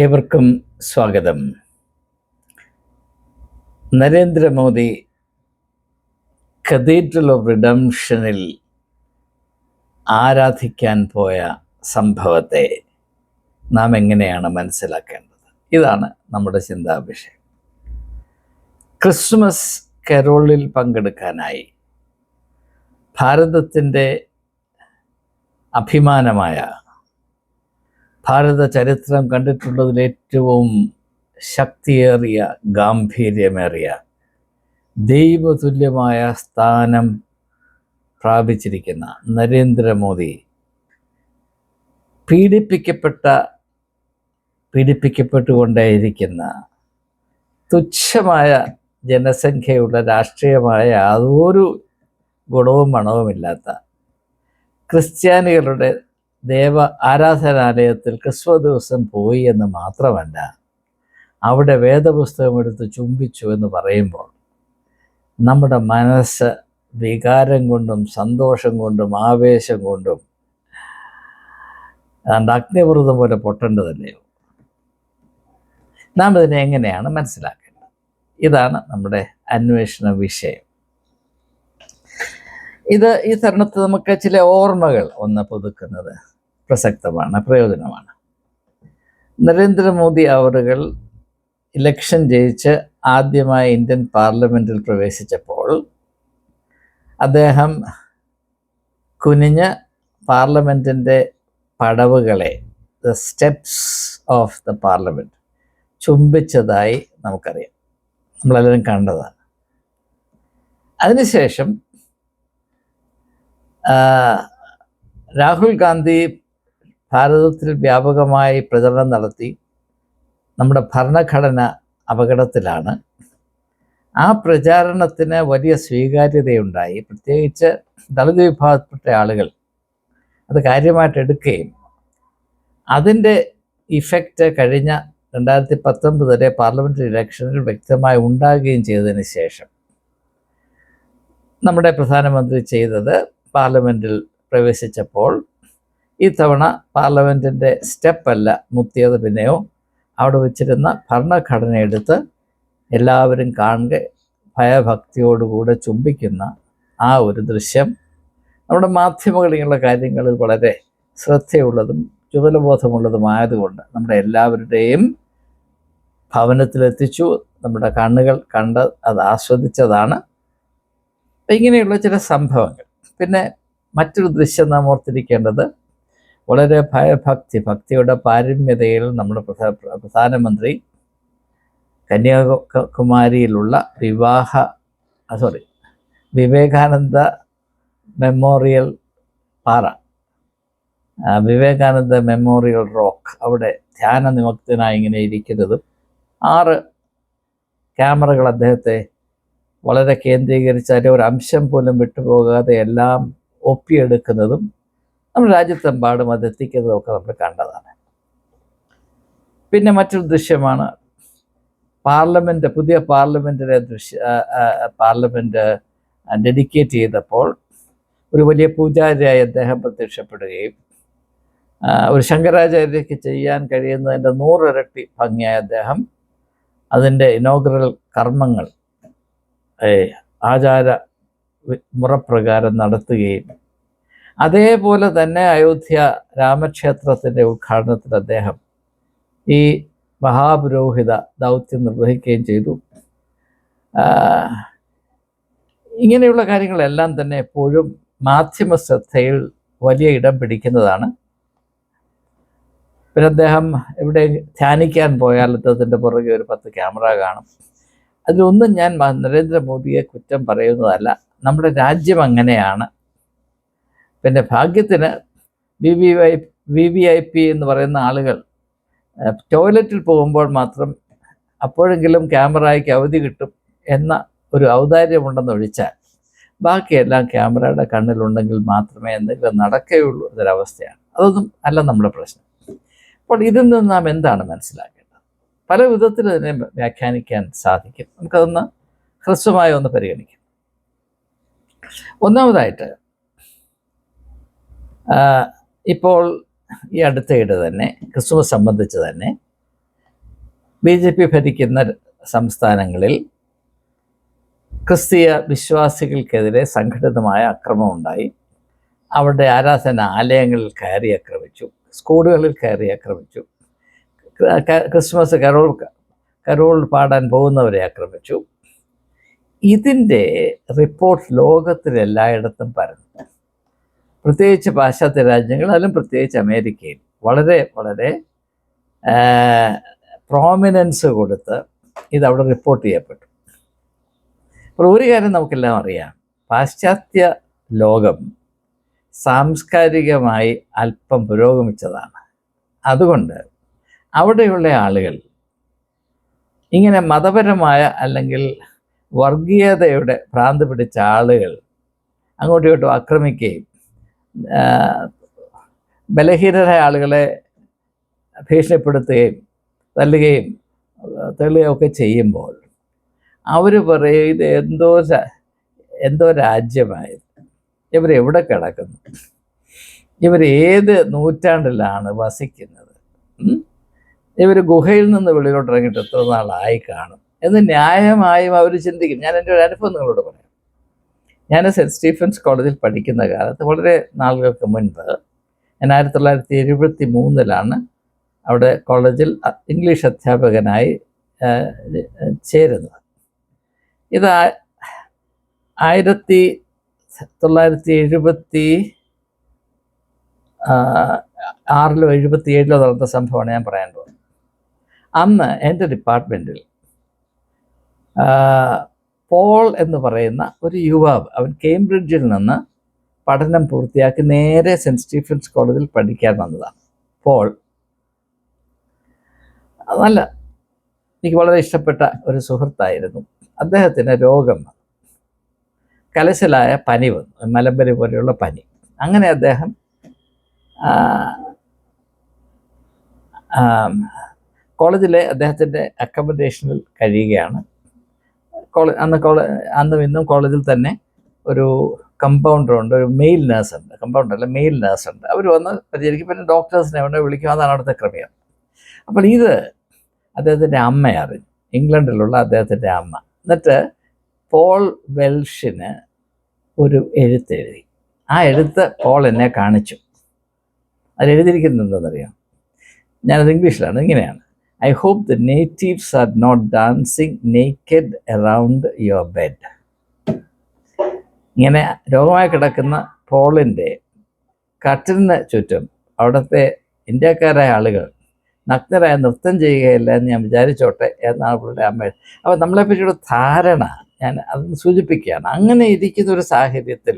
ഏവർക്കും സ്വാഗതം. Narendra Modi cathedral of റിഡംഷനിൽ ആരാധിക്കാൻ പോയ സംഭവത്തെ നാം എങ്ങനെയാണ് മനസ്സിലാക്കേണ്ടത്? ഇതാണ് നമ്മുടെ ചിന്താവിഷയം. ക്രിസ്മസ് കരോളിൽ പങ്കെടുക്കാനായി ഭാരതത്തിൻ്റെ അഭിമാനമായ, ഭാരത ചരിത്രം കണ്ടിട്ടുള്ളതിൽ ഏറ്റവും ശക്തിയേറിയ, ഗാംഭീര്യമേറിയ, ദൈവതുല്യമായ സ്ഥാനം പ്രാപിച്ചിരിക്കുന്ന നരേന്ദ്രമോദി പീഡിപ്പിക്കപ്പെട്ടുകൊണ്ടേയിരിക്കുന്ന തുച്ഛമായ ജനസംഖ്യയുള്ള, രാഷ്ട്രീയമായ യാതൊരു ഗുണവും മണവുമില്ലാത്ത ക്രിസ്ത്യാനികളുടെ ആരാധനാലയത്തിൽ ക്രിസ്മസ് ദിവസം പോയി എന്ന് മാത്രമല്ല, അവിടെ വേദപുസ്തകം എടുത്ത് ചുംബിച്ചു എന്ന് പറയുമ്പോൾ നമ്മുടെ മനസ്സ് വികാരം കൊണ്ടും സന്തോഷം കൊണ്ടും ആവേശം കൊണ്ടും അഗ്നിവൃതം പോലെ പൊട്ടേണ്ടതല്ലയോ? നാം ഇതിനെ എങ്ങനെയാണ് മനസ്സിലാക്കേണ്ടത്? ഇതാണ് നമ്മുടെ അന്വേഷണ വിഷയം. ഈ തരുണത്തിൽ നമുക്ക് ചില ഓർമ്മകൾ ഒന്ന് പുതുക്കുന്നത് പ്രസക്തമാണ്, പ്രയോജനമാണ്. നരേന്ദ്രമോദി അവറുകൾ ഇലക്ഷൻ ജയിച്ച് ആദ്യമായി ഇന്ത്യൻ പാർലമെൻറ്റിൽ പ്രവേശിച്ചപ്പോൾ അദ്ദേഹം കുനിഞ്ഞ് പാർലമെൻറ്റിൻ്റെ പടവുകളെ, the steps of the parliament ചുംബിച്ചതായി നമുക്കറിയാം, നമ്മളെല്ലാവരും കണ്ടതാണ്. അതിനുശേഷം രാഹുൽ ഗാന്ധി ഭാരതത്തിൽ വ്യാപകമായി പ്രചരണം നടത്തി നമ്മുടെ ഭരണഘടന അപകടത്തിലാണ്. ആ പ്രചാരണത്തിന് വലിയ സ്വീകാര്യതയുണ്ടായി. പ്രത്യേകിച്ച് ദളിത് വിഭാഗത്തിൽപ്പെട്ട ആളുകൾ അത് കാര്യമായിട്ട് എടുക്കുകയും അതിൻ്റെ ഇഫക്റ്റ് കഴിഞ്ഞ 2019 പാർലമെൻ്ററി ഇലക്ഷനിൽ വ്യക്തമായി ഉണ്ടാകുകയും ചെയ്തതിന് ശേഷം നമ്മുടെ പ്രധാനമന്ത്രി ചെയ്തത്, പാർലമെൻറ്റിൽ പ്രവേശിച്ചപ്പോൾ ഈ തവണ പാർലമെൻറ്റിൻ്റെ സ്റ്റെപ്പല്ല മുത്തിയത്, പിന്നെയോ അവിടെ വെച്ചിരുന്ന ഭരണഘടന എടുത്ത് എല്ലാവരും കാണുക, ഭയഭക്തിയോടുകൂടെ ചുംബിക്കുന്ന ആ ഒരു ദൃശ്യം നമ്മുടെ മാധ്യമങ്ങളിലുള്ള കാര്യങ്ങളിൽ വളരെ ശ്രദ്ധയുള്ളതും ചുവലബോധമുള്ളതുമായതുകൊണ്ട് നമ്മുടെ എല്ലാവരുടെയും ഭവനത്തിലെത്തിച്ചു. നമ്മുടെ കണ്ണുകൾ കണ്ട് അത് ആസ്വദിച്ചതാണ്. ഇങ്ങനെയുള്ള ചില സംഭവങ്ങൾ. പിന്നെ മറ്റൊരു ദൃശ്യം നാം ഓർത്തിരിക്കേണ്ടത്, വളരെ ഭക്തിയുടെ പാരമ്യതയിൽ നമ്മുടെ പ്രധാനമന്ത്രി കന്യാകുമാരിയിലുള്ള വിവേകാനന്ദ മെമ്മോറിയൽ പാറ, വിവേകാനന്ദ മെമ്മോറിയൽ റോക്ക്, അവിടെ ധ്യാന നിമഗ്നനായി ഇങ്ങനെ ഇരിക്കുന്നതും 6 ക്യാമറകൾ അദ്ദേഹത്തെ വളരെ കേന്ദ്രീകരിച്ച് അതിൻ്റെ ഒരു അംശം പോലും വിട്ടുപോകാതെ എല്ലാം ഒപ്പിയെടുക്കുന്നതും നമ്മുടെ രാജ്യത്തെമ്പാടും അത് എത്തിക്കുന്നതും ഒക്കെ നമ്മൾ കണ്ടതാണ്. പിന്നെ മറ്റൊരു ദൃശ്യമാണ് പുതിയ പാർലമെൻറ്റ് ഡെഡിക്കേറ്റ് ചെയ്തപ്പോൾ ഒരു വലിയ പൂജാരിയായി അദ്ദേഹം പ്രത്യക്ഷപ്പെടുകയും ഒരു ശങ്കരാചാര്യക്ക് ചെയ്യാൻ കഴിയുന്നതിൻ്റെ 100 ഇരട്ടി ഭംഗിയായി അദ്ദേഹം അതിൻ്റെ ഇനോഗ്രൽ കർമ്മങ്ങൾ ആചാര മുറപ്രകാരം നടത്തുകയും, അതേപോലെ തന്നെ അയോധ്യ രാമക്ഷേത്രത്തിൻ്റെ ഉദ്ഘാടനത്തിൽ അദ്ദേഹം ഈ മഹാപുരോഹിത ദൗത്യം നിർവഹിക്കുകയും ചെയ്തു. ഇങ്ങനെയുള്ള കാര്യങ്ങളെല്ലാം തന്നെ എപ്പോഴും മാധ്യമ ശ്രദ്ധയിൽ വലിയ ഇടം പിടിക്കുന്നതാണ്. പിന്നെ അദ്ദേഹം എവിടെ ധ്യാനിക്കാൻ പോയാൽ അദ്ദേഹത്തിൻ്റെ പുറകെ ഒരു 10 ക്യാമറ കാണും. അതിലൊന്നും ഞാൻ നരേന്ദ്രമോദിയെ കുറ്റം പറയുന്നതല്ല, നമ്മുടെ രാജ്യം അങ്ങനെയാണ്. പിന്നെ ഭാഗ്യത്തിന് VVIP എന്ന് പറയുന്ന ആളുകൾ ടോയ്ലറ്റിൽ പോകുമ്പോൾ മാത്രം അപ്പോഴെങ്കിലും ക്യാമറയ്ക്ക് അവധി കിട്ടും എന്ന ഒരു ഔദാര്യമുണ്ടെന്നൊഴിച്ചാൽ ബാക്കിയെല്ലാം ക്യാമറയുടെ കണ്ണിലുണ്ടെങ്കിൽ മാത്രമേ എന്തെങ്കിലും നടക്കുകയുള്ളൂ എന്നൊരവസ്ഥയാണ്. അതൊന്നും അല്ല നമ്മുടെ പ്രശ്നം. അപ്പോൾ ഇതിൽ നിന്ന് നാം എന്താണ് മനസ്സിലാക്കേണ്ടത്? പല വിധത്തിൽ അതിനെ വ്യാഖ്യാനിക്കാൻ സാധിക്കും. നമുക്കതൊന്ന് ഹ്രസ്വമായി ഒന്ന് പരിഗണിക്കാം. ഒന്നാമതായിട്ട്, ഇപ്പോൾ ഈ അടുത്തയിടെ തന്നെ ക്രിസ്മസ് സംബന്ധിച്ച് തന്നെ BJP ഭരിക്കുന്ന സംസ്ഥാനങ്ങളിൽ ക്രിസ്തീയ വിശ്വാസികൾക്കെതിരെ സംഘടിതമായ അക്രമം ഉണ്ടായി. അവരുടെ ആരാധനാലയങ്ങളിൽ കയറി ആക്രമിച്ചു, സ്കൂളുകളിൽ കയറി ആക്രമിച്ചു, ക്രിസ്മസ് കരോൾ പാടാൻ പോകുന്നവരെ ആക്രമിച്ചു. ഇതിൻ്റെ റിപ്പോർട്ട് ലോകത്തിലെല്ലായിടത്തും പരന്നു. പ്രത്യേകിച്ച് പാശ്ചാത്യ രാജ്യങ്ങൾ, അതിലും പ്രത്യേകിച്ച് അമേരിക്കയിൽ വളരെ വളരെ പ്രോമിനൻസ് കൊടുത്ത് ഇതവിടെ റിപ്പോർട്ട് ചെയ്യപ്പെട്ടു. അപ്പോൾ ഒരു കാര്യം നമുക്കെല്ലാം അറിയാം, പാശ്ചാത്യ ലോകം സാംസ്കാരികമായി അല്പം പുരോഗമിച്ചതാണ്. അതുകൊണ്ട് അവിടെയുള്ള ആളുകൾ ഇങ്ങനെ മതപരമായ അല്ലെങ്കിൽ വർഗീയതയുടെ ഭ്രാന്ത് പിടിച്ച ആളുകൾ അങ്ങോട്ടും ഇങ്ങോട്ടും ആക്രമിക്കുകയും ബലഹീനരായ ആളുകളെ ഭീഷണിപ്പെടുത്തുകയും തല്ലുകയും തെള്ളുകയൊക്കെ ചെയ്യുമ്പോൾ അവർ പറയും ഇത് എന്തോ രാജ്യമായത്, ഇവരെവിടെ കിടക്കുന്നു, ഇവരേത് നൂറ്റാണ്ടിലാണ് വസിക്കുന്നത്, ഇവർ ഗുഹയിൽ നിന്ന് വെളിയിലോട്ട് ഇറങ്ങിയിട്ട് എത്ര നാളായി കാണും എന്ന് ന്യായമായും അവർ ചിന്തിക്കും. ഞാൻ എൻ്റെ ഒരു അനുഭവം നിങ്ങളോട് പറയാം. ഞാൻ സെൻറ്റ് സ്റ്റീഫൻസ് കോളേജിൽ പഠിക്കുന്ന കാലത്ത് വളരെ നാളുകൾക്ക് മുൻപ്, ഞാൻ 1973 അവിടെ കോളേജിൽ ഇംഗ്ലീഷ് അധ്യാപകനായി ചേരുന്നത്. ഇത് 1976 77 നടന്ന സംഭവമാണ് ഞാൻ പറയാൻ പോകുന്നത്. അന്ന് എൻ്റെ ഡിപ്പാർട്ട്മെൻറ്റിൽ പോൾ എന്ന് പറയുന്ന ഒരു യുവാവ്, അവൻ കേംബ്രിഡ്ജിൽ നിന്ന് പഠനം പൂർത്തിയാക്കി നേരെ സെൻറ്റ് സ്റ്റീഫൻസ് കോളേജിൽ പഠിക്കാൻ വന്നതാണ്. പോൾ എനിക്ക് വളരെ ഇഷ്ടപ്പെട്ട ഒരു സുഹൃത്തായിരുന്നു. അദ്ദേഹത്തിന് രോഗം വന്നു, കലശലായ പനി വന്നു, മലമ്പനി പോലെയുള്ള പനി. അങ്ങനെ അദ്ദേഹം കോളേജിലെ അദ്ദേഹത്തിൻ്റെ അക്കോമഡേഷനിൽ കഴിയുകയാണ്. അന്നും ഇന്നും കോളേജിൽ തന്നെ ഒരു കമ്പൗണ്ടറുണ്ട്, ഒരു മെയിൽ നേഴ്സുണ്ട്, കമ്പൗണ്ടറല്ല മെയിൽ നേഴ്സുണ്ട്. അവർ വന്ന് പരിചരിക്കും, പിന്നെ ഡോക്ടേഴ്സിനെ കൊണ്ട് വിളിക്കും. അതാണ് അവിടുത്തെ ക്രമീകരണം. അപ്പോൾ ഇത് അദ്ദേഹത്തിൻ്റെ അമ്മ അറിഞ്ഞു, ഇംഗ്ലണ്ടിലുള്ള അദ്ദേഹത്തിൻ്റെ അമ്മ. എന്നിട്ട് പോൾ വെൽഷിന് ഒരു എഴുത്തെഴുതി. ആ എഴുത്ത് പോൾ എന്നെ കാണിച്ചു. അതിലെഴുതിയിരിക്കുന്നത് എന്താണെന്നറിയാം? ഞാനത് ഇംഗ്ലീഷിലാണ്. ഇങ്ങനെയാണ്: I hope the natives are not dancing naked around your bed. ഇങ്ങനെ രോഗമായി കിടക്കുന്ന പോളിൻ്റെ കട്ടിലിന് ചുറ്റും അവിടുത്തെ ഇന്ത്യക്കാരായ ആളുകൾ നഗ്നരായ നൃത്തം ചെയ്യുകയില്ല എന്ന് ഞാൻ വിചാരിച്ചോട്ടെ എന്നാണ് പുള്ളിയുടെ അമ്മ. അപ്പോൾ നമ്മളെപ്പറ്റിയുള്ള ധാരണ ഞാൻ അതൊന്ന് സൂചിപ്പിക്കുകയാണ്. അങ്ങനെ ഇരിക്കുന്ന ഒരു സാഹചര്യത്തിൽ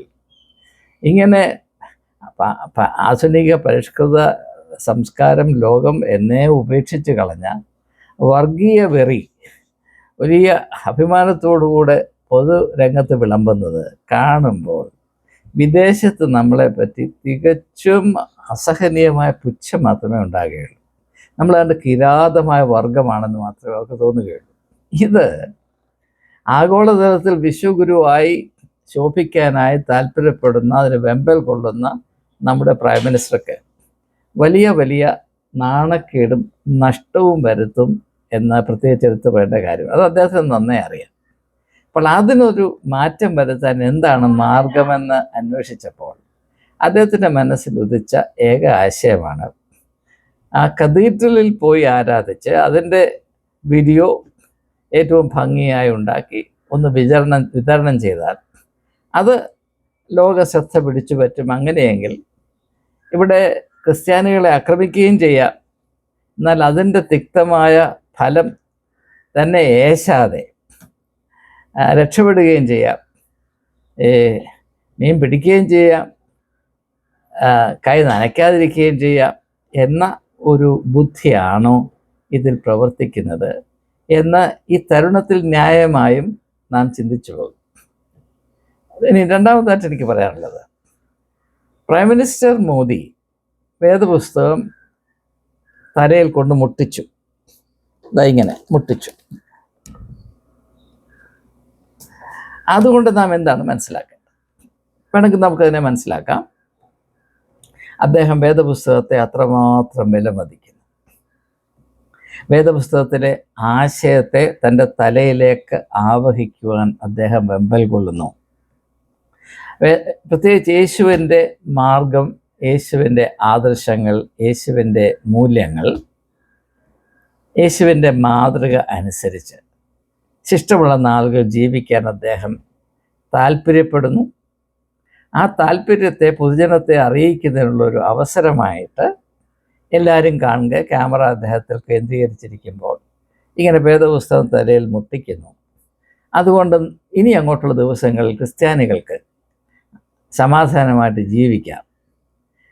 ഇങ്ങനെ ആധുനിക പരിഷ്കൃത സംസ്കാരം ലോകം എന്നേ ഉപേക്ഷിച്ച് കളഞ്ഞ വർഗീയ വെറി വലിയ അഭിമാനത്തോടുകൂടെ പൊതുരംഗത്ത് വിളമ്പുന്നത് കാണുമ്പോൾ വിദേശത്ത് നമ്മളെപ്പറ്റി തികച്ചും അസഹനീയമായ പുച്ഛം മാത്രമേ ഉണ്ടാകുകയുള്ളൂ. നമ്മളതിൻ്റെ കിരാതമായ വർഗമാണെന്ന് മാത്രമേ അവർക്ക് തോന്നുകയുള്ളൂ. ഇത് ആഗോളതലത്തിൽ വിശ്വഗുരുവായി ശോഭിക്കാനായി താല്പര്യപ്പെടുന്ന, അതിന് വെമ്പൽ കൊള്ളുന്ന നമ്മുടെ പ്രൈം മിനിസ്റ്റർക്ക് വലിയ വലിയ നാണക്കേടും നഷ്ടവും വരുത്തും എന്ന് പ്രത്യേകിച്ച് എടുത്ത് വേണ്ട കാര്യം. അത് അദ്ദേഹത്തിന് നന്നേ അറിയാം. അപ്പോൾ അതിനൊരു മാറ്റം വരുത്താൻ എന്താണ് മാർഗമെന്ന് അന്വേഷിച്ചപ്പോൾ അദ്ദേഹത്തിൻ്റെ മനസ്സിൽ ഉദിച്ച ഏക ആശയമാണ് ആ കത്തീഡ്രലിൽ പോയി ആരാധിച്ച് അതിൻ്റെ വീഡിയോ ഏറ്റവും ഭംഗിയായി ഉണ്ടാക്കി ഒന്ന് വിതരണം ചെയ്താൽ അത് ലോക ശ്രദ്ധ പിടിച്ചു പറ്റും. അങ്ങനെയെങ്കിൽ ഇവിടെ ക്രിസ്ത്യാനികളെ ആക്രമിക്കുകയും ചെയ്യാം, എന്നാൽ അതിൻ്റെ തിക്തമായ ഫലം തന്നെ ഏശാതെ രക്ഷപ്പെടുകയും ചെയ്യാം, മീൻ പിടിക്കുകയും ചെയ്യാം, കൈ നനയ്ക്കാതിരിക്കുകയും ചെയ്യാം എന്ന ഒരു ബുദ്ധിയാണോ ഇതിൽ പ്രവർത്തിക്കുന്നത് എന്ന് ഈ തരുണത്തിൽ ന്യായമായും നാം ചിന്തിച്ചു പോകും. ഇനി രണ്ടാമതായിട്ട് എനിക്ക് പറയാനുള്ളത്, പ്രൈം മിനിസ്റ്റർ മോദി വേദപുസ്തകം തലയിൽ കൊണ്ട് മുട്ടിച്ചു. ഇങ്ങനെ മുട്ടിച്ചു. അതുകൊണ്ട് നാം എന്താണ് മനസ്സിലാക്കേണ്ടത്? വേണമെങ്കിൽ നമുക്കതിനെ മനസ്സിലാക്കാം. അദ്ദേഹം വേദപുസ്തകത്തെ അത്രമാത്രം വിലമതിക്കുന്നു. വേദപുസ്തകത്തിലെ ആശയത്തെ തൻ്റെ തലയിലേക്ക് ആവഹിക്കുവാൻ അദ്ദേഹം വെമ്പൽ കൊള്ളുന്നു. പ്രത്യേകിച്ച് യേശുവിൻ്റെ മാർഗം, യേശുവിൻ്റെ ആദർശങ്ങൾ, യേശുവിൻ്റെ മൂല്യങ്ങൾ, യേശുവിൻ്റെ മാതൃക അനുസരിച്ച് ശിഷ്ടമുള്ള നാളുകൾ ജീവിക്കാൻ അദ്ദേഹം താല്പര്യപ്പെടുന്നു. ആ താല്പര്യത്തെ പൊതുജനത്തെ അറിയിക്കുന്നതിനുള്ളൊരു അവസരമായിട്ട് എല്ലാവരും കാണുക. ക്യാമറ അദ്ദേഹത്തിൽ കേന്ദ്രീകരിച്ചിരിക്കുമ്പോൾ ഇങ്ങനെ വേദപുസ്തകം തലയിൽ മുട്ടിക്കുന്നു. അതുകൊണ്ട് ഇനി അങ്ങോട്ടുള്ള ദിവസങ്ങളിൽ ക്രിസ്ത്യാനികൾക്ക് സമാധാനമായിട്ട് ജീവിക്കാം.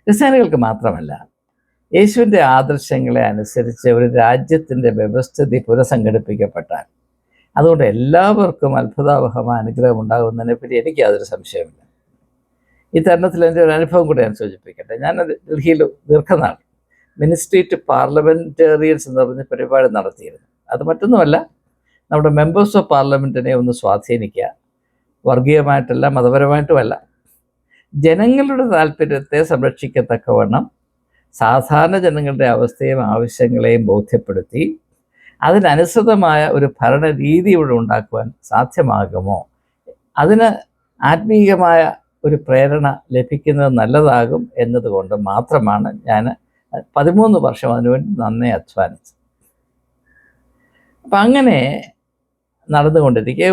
ക്രിസ്ത്യാനികൾക്ക് മാത്രമല്ല, യേശുവിൻ്റെ ആദർശങ്ങളെ അനുസരിച്ച് ഒരു രാജ്യത്തിൻ്റെ വ്യവസ്ഥിതി പുനഃസംഘടിപ്പിക്കപ്പെട്ടാൽ അതുകൊണ്ട് എല്ലാവർക്കും അത്ഭുതാവഹമായ അനുഗ്രഹം ഉണ്ടാകുന്നതിനെപ്പറ്റി എനിക്ക് യാതൊരു സംശയമില്ല. ഈ തരുണത്തിൽ എൻ്റെ ഒരു അനുഭവം കൂടെ ഞാൻ സൂചിപ്പിക്കട്ടെ. ഞാൻ ഡൽഹിയിൽ ദീർഘനാൾ മിനിസ്ട്രി ടു പാർലമെൻറ്റേറിയൻസ് എന്ന് പറഞ്ഞ പരിപാടി നടത്തിയിരുന്നു. അത് മറ്റൊന്നുമല്ല, നമ്മുടെ മെമ്പേഴ്സ് ഓഫ് പാർലമെൻറ്റിനെ ഒന്ന് സ്വാധീനിക്കുക, വർഗീയമായിട്ടല്ല, മതപരമായിട്ടുമല്ല, ജനങ്ങളുടെ താല്പര്യത്തെ സംരക്ഷിക്കത്തക്കവണ്ണം സാധാരണ ജനങ്ങളുടെ അവസ്ഥയും ആവശ്യങ്ങളെയും ബോധ്യപ്പെടുത്തി അതിനനുസൃതമായ ഒരു ഭരണരീതി ഇവിടെ ഉണ്ടാക്കുവാൻ സാധ്യമാകുമോ, അതിന് ആത്മീയമായ ഒരു പ്രേരണ ലഭിക്കുന്നത് നല്ലതാകും എന്നതുകൊണ്ട് മാത്രമാണ് ഞാൻ 13 വർഷം അതിനുവേണ്ടി നന്നേ അധ്വാനിച്ചത്. അപ്പം അങ്ങനെ നടന്നുകൊണ്ടിരിക്കെ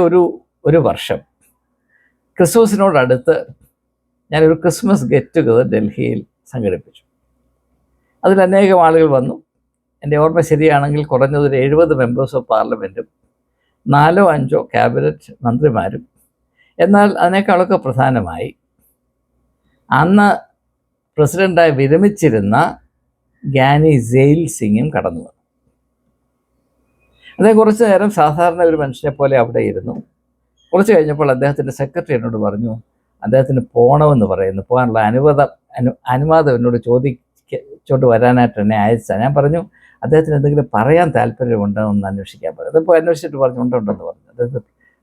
ഒരു വർഷം ക്രിസ്മസിനോടടുത്ത് ഞാനൊരു ക്രിസ്മസ് ഗെറ്റ് ടുഗദർ ഡൽഹിയിൽ സംഘടിപ്പിച്ചു. അതിൽ അനേകം ആളുകൾ വന്നു. എൻ്റെ ഓർമ്മ ശരിയാണെങ്കിൽ കുറഞ്ഞതൊരു 70 മെമ്പേഴ്സ് ഓഫ് പാർലമെൻറ്റും 4-5 ക്യാബിനറ്റ് മന്ത്രിമാരും, എന്നാൽ അതിനേക്കാളൊക്കെ പ്രധാനമായി അന്ന് പ്രസിഡൻ്റായി വിരമിച്ചിരുന്ന ഗ്യാനി സെയിൽ സിംഗും കടന്നു വന്നു. അദ്ദേഹം കുറച്ച് നേരം സാധാരണ ഒരു മനുഷ്യനെ പോലെ അവിടെ ഇരുന്നു. കുറച്ച് കഴിഞ്ഞപ്പോൾ അദ്ദേഹത്തിൻ്റെ സെക്രട്ടറി എന്നോട് പറഞ്ഞു, അദ്ദേഹത്തിന് പോകണമെന്ന് പറയുന്നു, പോകാനുള്ള അനുവാദം എന്നോട് ചോദിച്ചോണ്ട് വരാനായിട്ട് എന്നെ അയച്ചാൽ. ഞാൻ പറഞ്ഞു, അദ്ദേഹത്തിന് എന്തെങ്കിലും പറയാൻ താല്പര്യമുണ്ടോ എന്ന് അന്വേഷിക്കാൻ പറഞ്ഞു. അതിപ്പോൾ അന്വേഷിച്ചിട്ട് ഉണ്ടെന്ന് പറഞ്ഞു. അദ്ദേഹത്തെ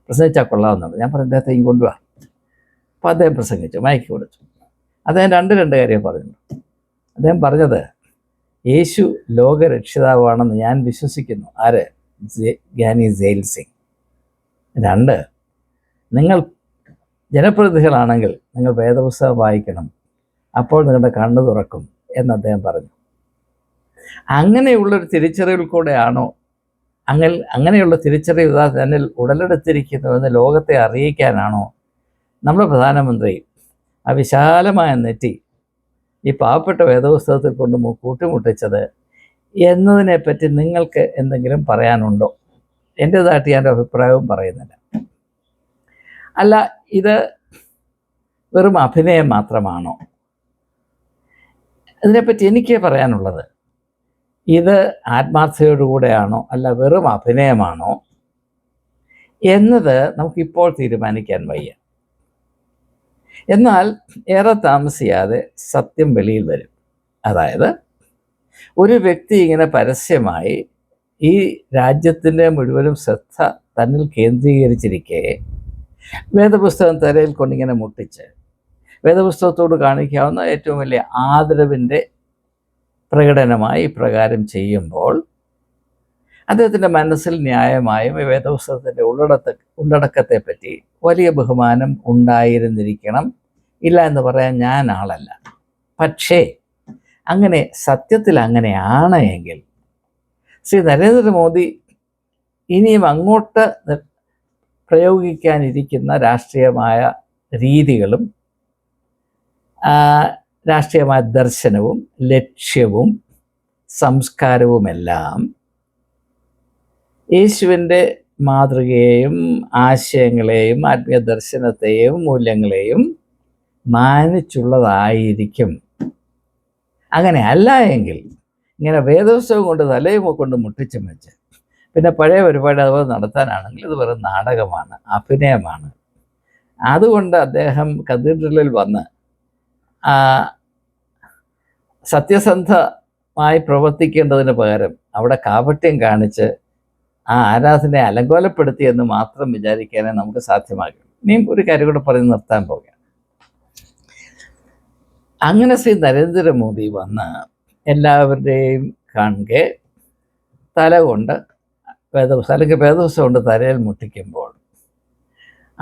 പ്രസംഗിച്ചാൽ കൊള്ളാമെന്നുണ്ട്. ഞാൻ പറഞ്ഞു, അദ്ദേഹത്തെ ഇങ്ങ് കൊണ്ടുപോകാം. അപ്പോൾ അദ്ദേഹം പ്രസംഗിച്ചു, മയക്കി കൊടുത്തു. അദ്ദേഹം രണ്ട് കാര്യം പറഞ്ഞു. അദ്ദേഹം പറഞ്ഞത്, യേശു ലോകരക്ഷിതാവാണെന്ന് ഞാൻ വിശ്വസിക്കുന്നു. ആര്? ഗ്യാനി സെയിൽ സിംഗ്. 2, നിങ്ങൾ ജനപ്രതിനിധികളാണെങ്കിൽ നിങ്ങൾ വേദപുസ്തകം വായിക്കണം, അപ്പോൾ നിങ്ങളുടെ കണ്ണ് തുറക്കും എന്ന് അദ്ദേഹം പറഞ്ഞു. അങ്ങനെയുള്ളൊരു തിരിച്ചറിവിൽ കൂടെയാണോ, അങ്ങനെയുള്ള തിരിച്ചറിവ് തന്നിൽ ഉടലെടുത്തിരിക്കുന്നുവെന്ന് ലോകത്തെ അറിയിക്കാനാണോ നമ്മുടെ പ്രധാനമന്ത്രി ആ വിശാലമായ നെറ്റി ഈ പാവപ്പെട്ട വേദപുസ്തകത്തിൽ കൊണ്ട് കൂട്ടിമുട്ടിച്ചത് എന്നതിനെപ്പറ്റി നിങ്ങൾക്ക് എന്തെങ്കിലും പറയാനുണ്ടോ? എൻ്റേതായിട്ട് ഞാൻ അഭിപ്രായവും പറയുന്നില്ല. അല്ല, ഇത് വെറും അഭിനയം മാത്രമാണോ? ഇതിനെപ്പറ്റി എനിക്ക് പറയാനുള്ളത്, ഇത് ആത്മാർത്ഥതയോടുകൂടെയാണോ അല്ല വെറും അഭിനയമാണോ എന്നത് നമുക്കിപ്പോൾ തീരുമാനിക്കാൻ വയ്യ. എന്നാൽ ഏറെ താമസിയാതെ സത്യം വെളിയിൽ വരും. അതായത്, ഒരു വ്യക്തി ഇങ്ങനെ പരസ്യമായി ഈ രാജ്യത്തിൻ്റെ മുഴുവനും ശ്രദ്ധ തന്നിൽ കേന്ദ്രീകരിച്ചിരിക്കെ വേദപുസ്തകം തലയിൽ കൊണ്ടിങ്ങനെ മുട്ടിച്ച് വേദപുസ്തകത്തോട് കാണിക്കാവുന്ന ഏറ്റവും വലിയ ആദരവിൻ്റെ പ്രകടനമായി ഇപ്രകാരം ചെയ്യുമ്പോൾ അദ്ദേഹത്തിൻ്റെ മനസ്സിൽ ന്യായമായും ഈ വേദപുസ്തകത്തിൻ്റെ ഉള്ളടക്കത്തെപ്പറ്റി വലിയ ബഹുമാനം ഉണ്ടായിരുന്നിരിക്കണം. ഇല്ല എന്ന് പറയാൻ ഞാൻ ആളല്ല. പക്ഷേ അങ്ങനെ സത്യത്തിൽ അങ്ങനെയാണ് എങ്കിൽ ശ്രീ നരേന്ദ്രമോദി ഇനിയും അങ്ങോട്ട് പ്രയോഗിക്കാനിരിക്കുന്ന രാഷ്ട്രീയമായ രീതികളും രാഷ്ട്രീയമായ ദർശനവും ലക്ഷ്യവും സംസ്കാരവുമെല്ലാം യേശുവിൻ്റെ മാതൃകയെയും ആശയങ്ങളെയും ആത്മീയ ദർശനത്തെയും മൂല്യങ്ങളെയും മാനിച്ചുള്ളതായിരിക്കും. അങ്ങനെ അല്ല എങ്കിൽ ഇങ്ങനെ വേദോത്സവം കൊണ്ട് തലയും കൊണ്ട് മുട്ടിച്ചും വെച്ച് പിന്നെ പഴയ പരിപാടി അതുപോലെ നടത്താനാണെങ്കിൽ ഇത് വെറും നാടകമാണ്, അഭിനയമാണ്. അതുകൊണ്ട് അദ്ദേഹം കത്തീഡ്രലിൽ വന്ന് സത്യസന്ധമായി പ്രവർത്തിക്കേണ്ടതിന് പകരം അവിടെ കാപട്യം കാണിച്ച് ആ ആരാധനയെ അലങ്കോലപ്പെടുത്തി എന്ന് മാത്രം വിചാരിക്കാനേ നമുക്ക് സാധ്യമാകും. ഇനിയും ഒരു കാര്യം കൂടെ പറഞ്ഞ് നിർത്താൻ പോവുകയാണ്. അങ്ങനെ ശ്രീ നരേന്ദ്രമോദി വന്ന് എല്ലാവരുടെയും കാണുക തല കൊണ്ട് വേദപുസ്തകം അല്ലെങ്കിൽ വേദപുസ്തകം കൊണ്ട് തലയിൽ മുട്ടിക്കുമ്പോൾ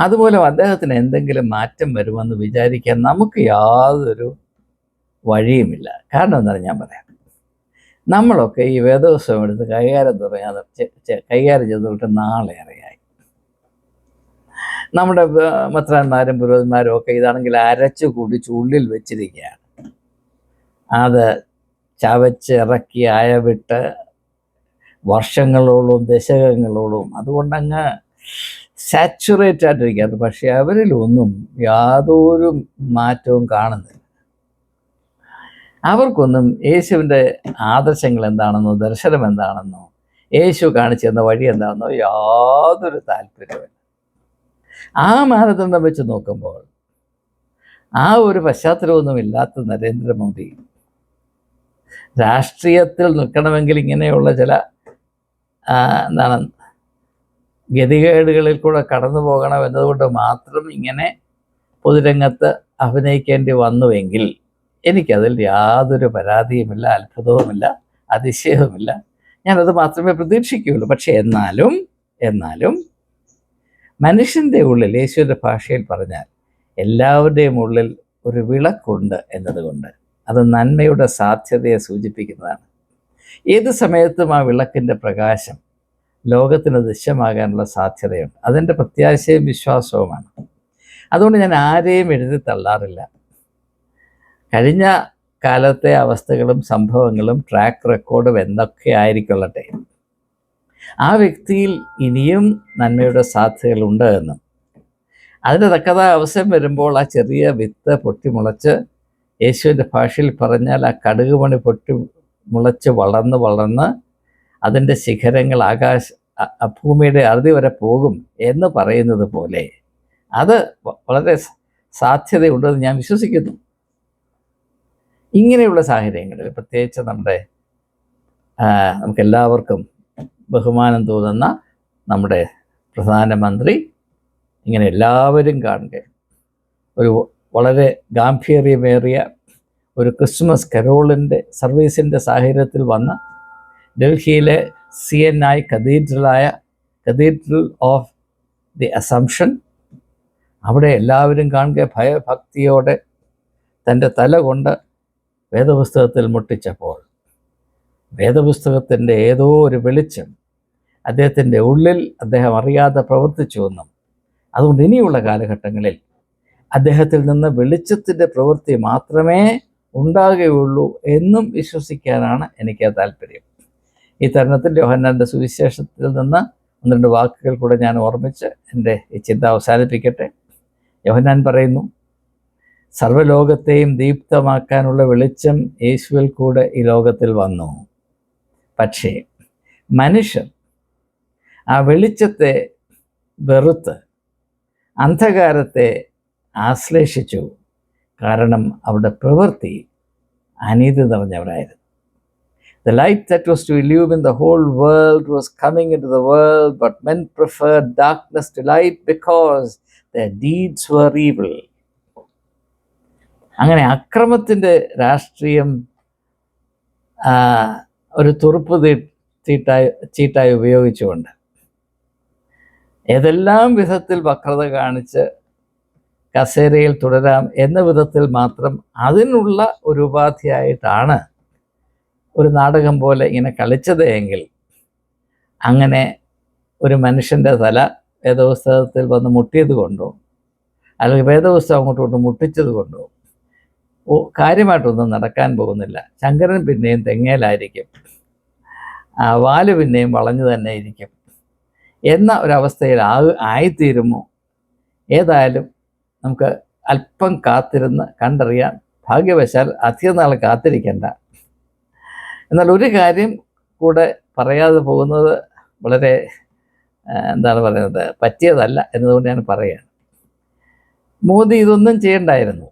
അതുപോലെ അദ്ദേഹത്തിന് എന്തെങ്കിലും മാറ്റം വരുമെന്ന് വിചാരിക്കാൻ നമുക്ക് യാതൊരു വഴിയുമില്ല. കാരണം എന്താണ് ഞാൻ പറയാം. നമ്മളൊക്കെ ഈ വേദപുസ്തകം എടുത്ത് കൈകാര്യം ചെയ്തിട്ട് നാളേറെയായി. നമ്മുടെ മെത്രാന്മാരും പുരോഹിതന്മാരും ഒക്കെ ഇതാണെങ്കിൽ അരച്ചു കുടിച്ച് ഉള്ളിൽ വെച്ചിരിക്കുകയാണ്. അത് ചവച്ച് ഇറക്കി അയവിട്ട് വർഷങ്ങളോളം ദശകങ്ങളോളം അതുകൊണ്ടങ്ങ് സാച്ചുറേറ്റ് ആയിട്ടിരിക്കുകയാണ്. പക്ഷെ അവരിലൊന്നും യാതൊരു മാറ്റവും കാണുന്നില്ല. അവർക്കൊന്നും യേശുവിൻ്റെ ആദർശങ്ങൾ എന്താണെന്നോ ദർശനം എന്താണെന്നോ യേശു കാണിച്ചു തന്ന വഴി എന്താണെന്നോ യാതൊരു താല്പര്യമില്ല. ആ മാനദണ്ഡം വെച്ച് നോക്കുമ്പോൾ ആ ഒരു പശ്ചാത്തലമൊന്നും ഇല്ലാത്ത നരേന്ദ്രമോദി രാഷ്ട്രീയത്തിൽ നിൽക്കണമെങ്കിൽ ഇങ്ങനെയുള്ള ചില ഗതികേടുകളിൽ കൂടെ കടന്നു പോകണം എന്നതുകൊണ്ട് മാത്രം ഇങ്ങനെ പൊതുരംഗത്ത് അഭിനയിക്കേണ്ടി വന്നുവെങ്കിൽ എനിക്കതിൽ യാതൊരു പരാതിയുമില്ല, അത്ഭുതവുമില്ല, അതിശയവുമില്ല. ഞാനത് മാത്രമേ പ്രതീക്ഷിക്കുകയുള്ളൂ. പക്ഷെ എന്നാലും മനുഷ്യൻ്റെ ഉള്ളിൽ, യേശുവിൻ്റെ ഭാഷയിൽ പറഞ്ഞാൽ എല്ലാവരുടെയും ഉള്ളിൽ ഒരു വിളക്കുണ്ട് എന്നതുകൊണ്ട് അത് നന്മയുടെ സാധ്യതയെ സൂചിപ്പിക്കുന്നതാണ്. ഏത് സമയത്തും ആ വിളക്കിൻ്റെ പ്രകാശം ലോകത്തിന് ദൃശ്യമാകാനുള്ള സാധ്യതയുണ്ട്. അതിൻ്റെ പ്രത്യാശയും വിശ്വാസവുമാണ്. അതുകൊണ്ട് ഞാൻ ആരെയും എഴുതി തള്ളാറില്ല. കഴിഞ്ഞ കാലത്തെ അവസ്ഥകളും സംഭവങ്ങളും ട്രാക്ക് റെക്കോർഡും എന്തൊക്കെ ആയിരിക്കൊള്ളട്ടെ, ആ വ്യക്തിയിൽ ഇനിയും നന്മയുടെ സാധ്യതകളുണ്ട് എന്നും അതിന് തക്കതായ അവസരം വരുമ്പോൾ ആ ചെറിയ വിത്ത് പൊട്ടിമുളച്ച്, യേശുവിൻ്റെ ഭാഷയിൽ പറഞ്ഞാൽ ആ കടുകുമണി പൊട്ടിമുളച്ച് വളർന്ന് അതിൻ്റെ ശിഖരങ്ങൾ ഭൂമിയുടെ അറുതി വരെ പോകും എന്ന് പറയുന്നത് പോലെ അത് വളരെ സാധ്യതയുണ്ടെന്ന് ഞാൻ വിശ്വസിക്കുന്നു. ഇങ്ങനെയുള്ള സാഹചര്യങ്ങളിൽ പ്രത്യേകിച്ച് നമുക്കെല്ലാവർക്കും ബഹുമാനം തോന്നുന്ന നമ്മുടെ പ്രധാനമന്ത്രി ഇങ്ങനെ എല്ലാവരും കാണുക ഒരു വളരെ ഗാംഭീര്യമേറിയ ഒരു ക്രിസ്മസ് കരോളിൻ്റെ സർവീസിൻ്റെ സാഹചര്യത്തിൽ വന്ന ഡൽഹിയിലെ CNI cathedral of the assumption, അവിടെ എല്ലാവരും കാണുക ഭയഭക്തിയോടെ തൻ്റെ തല കൊണ്ട് വേദപുസ്തകത്തിൽ മുട്ടിച്ചപ്പോൾ വേദപുസ്തകത്തിൻ്റെ ഏതോ ഒരു വെളിച്ചം അദ്ദേഹത്തിൻ്റെ ഉള്ളിൽ അദ്ദേഹം അറിയാതെ പ്രവർത്തിച്ചുവെന്നും അതുകൊണ്ട് ഇനിയുള്ള കാലഘട്ടങ്ങളിൽ അദ്ദേഹത്തിൽ നിന്ന് വെളിച്ചത്തിൻ്റെ പ്രവൃത്തി മാത്രമേ ഉണ്ടാകുകയുള്ളൂ എന്നും വിശ്വസിക്കാനാണ് എനിക്ക് താല്പര്യം. ഈ തരുണത്തിൽ യോഹന്നാൻ്റെ സുവിശേഷത്തിൽ നിന്ന് 1-2 വാക്കുകൾ കൂടെ ഞാൻ ഓർമ്മിച്ച് എൻ്റെ ഈ ചിന്ത അവസാനിപ്പിക്കട്ടെ. യോഹന്നാൻ പറയുന്നു, സർവ്വലോകത്തെയും ദീപ്തമാക്കാനുള്ള വെളിച്ചം യേശുവിൽ കൂടെ ഈ ലോകത്തിൽ വന്നു. പക്ഷേ മനുഷ്യർ ആ വെളിച്ചത്തെ വെറുത്ത് അന്ധകാരത്തെ ആശ്ലേഷിച്ചു. കാരണം അവരുടെ പ്രവൃത്തി അനീതി നിറഞ്ഞവരായിരുന്നു. The light that was to illumine the whole world was coming into the world, but men preferred darkness to light because their deeds were evil. അങ്ങനെ അക്രമത്തിൻ്റെ രാഷ്ട്രീയം ഒരു തുറുപ്പ് ചീട്ടായി ഉപയോഗിച്ചുകൊണ്ട് ഏതെല്ലാം വിധത്തിൽ വക്രത കാണിച്ച് കസേരയിൽ തുടരാം എന്ന വിധത്തിൽ മാത്രം അതിനുള്ള ഒരു ഉപാധിയായിട്ടാണ് ഒരു നാടകം പോലെ ഇങ്ങനെ കളിച്ചത് എങ്കിൽ അങ്ങനെ ഒരു മനുഷ്യൻ്റെ തല വേദപുസ്തകത്തിൽ വന്ന് മുട്ടിയത് കൊണ്ടോ അല്ലെങ്കിൽ വേദപുസ്തകം അങ്ങോട്ട് മുട്ടിച്ചത് കൊണ്ടോ കാര്യമായിട്ടൊന്നും നടക്കാൻ പോകുന്നില്ല. ശങ്കരൻ പിന്നെയും തെങ്ങേലായിരിക്കും, വാല് പിന്നെയും വളഞ്ഞു തന്നെ ഇരിക്കും എന്ന ഒരവസ്ഥയിൽ ആയിത്തീരുമോ? ഏതായാലും നമുക്ക് അല്പം കാത്തിരുന്ന് കണ്ടറിയാൻ. ഭാഗ്യവശാൽ അധികം നാൾ കാത്തിരിക്കേണ്ട. എന്നാൽ ഒരു കാര്യം കൂടെ പറയാതെ പോകുന്നത് വളരെ പറ്റിയതല്ല എന്നതുകൊണ്ട് ഞാൻ പറയുകയാണ്. മോദി ഇതൊന്നും ചെയ്യണ്ടായിരുന്നു.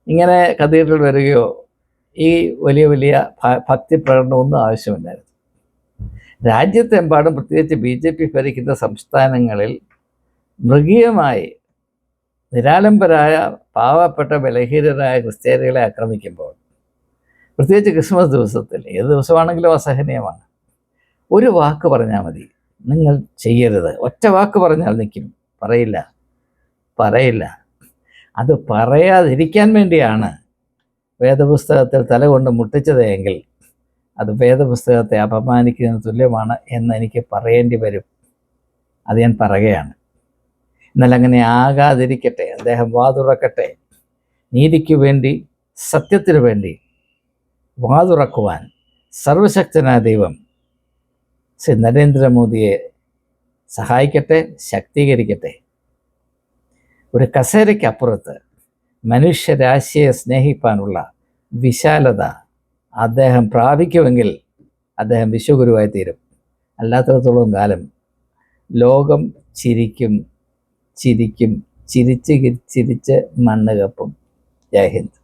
ഇങ്ങനെ കത്തീഡ്രൽ വരികയോ ഈ വലിയ ഭക്തി പ്രകടനമൊന്നും ആവശ്യമില്ലായിരുന്നു. രാജ്യത്തെമ്പാടും പ്രത്യേകിച്ച് BJP ഭരിക്കുന്ന സംസ്ഥാനങ്ങളിൽ മൃഗീയമായി നിരാലംബരായ പാവപ്പെട്ട ബലഹീനരായ ക്രിസ്ത്യാനികളെ ആക്രമിക്കുമ്പോൾ, പ്രത്യേകിച്ച് ക്രിസ്മസ് ദിവസത്തിൽ, ഏത് ദിവസമാണെങ്കിലും അസഹനീയമാണ്. ഒരു വാക്ക് പറഞ്ഞാൽ മതി, നിങ്ങൾ ചെയ്യരുത്, ഒറ്റ വാക്ക് പറഞ്ഞാൽ നിൽക്കും, പറയില്ല. അത് പറയാതിരിക്കാൻ വേണ്ടിയാണ് വേദപുസ്തകത്തിൽ തലകൊണ്ട് മുട്ടിച്ചത് എങ്കിൽ അത് വേദപുസ്തകത്തെ അപമാനിക്കുന്നതിന് തുല്യമാണ് എന്ന് എനിക്ക് പറയേണ്ടി വരും. അത് ഞാൻ പറയുകയാണ്. എന്നാൽ അങ്ങനെ ആകാതിരിക്കട്ടെ. അദ്ദേഹം വാതുറക്കട്ടെ. നീതിക്ക് വേണ്ടി, സത്യത്തിനു വേണ്ടി വാതുറക്കുവാൻ സർവശക്തനായ ദൈവം ശ്രീ നരേന്ദ്രമോദിയെ സഹായിക്കട്ടെ, ശക്തീകരിക്കട്ടെ. ഒരു കസേരയ്ക്കപ്പുറത്ത് മനുഷ്യരാശിയെ സ്നേഹിപ്പാനുള്ള വിശാലത അദ്ദേഹം പ്രാപിക്കുമെങ്കിൽ അദ്ദേഹം വിശ്വഗുരുവായി തീരും. അല്ലാത്തിടത്തോളം കാലം ലോകം ചിരിച്ച് മണ്ണ് കപ്പും. ജയ് ഹിന്ദ്.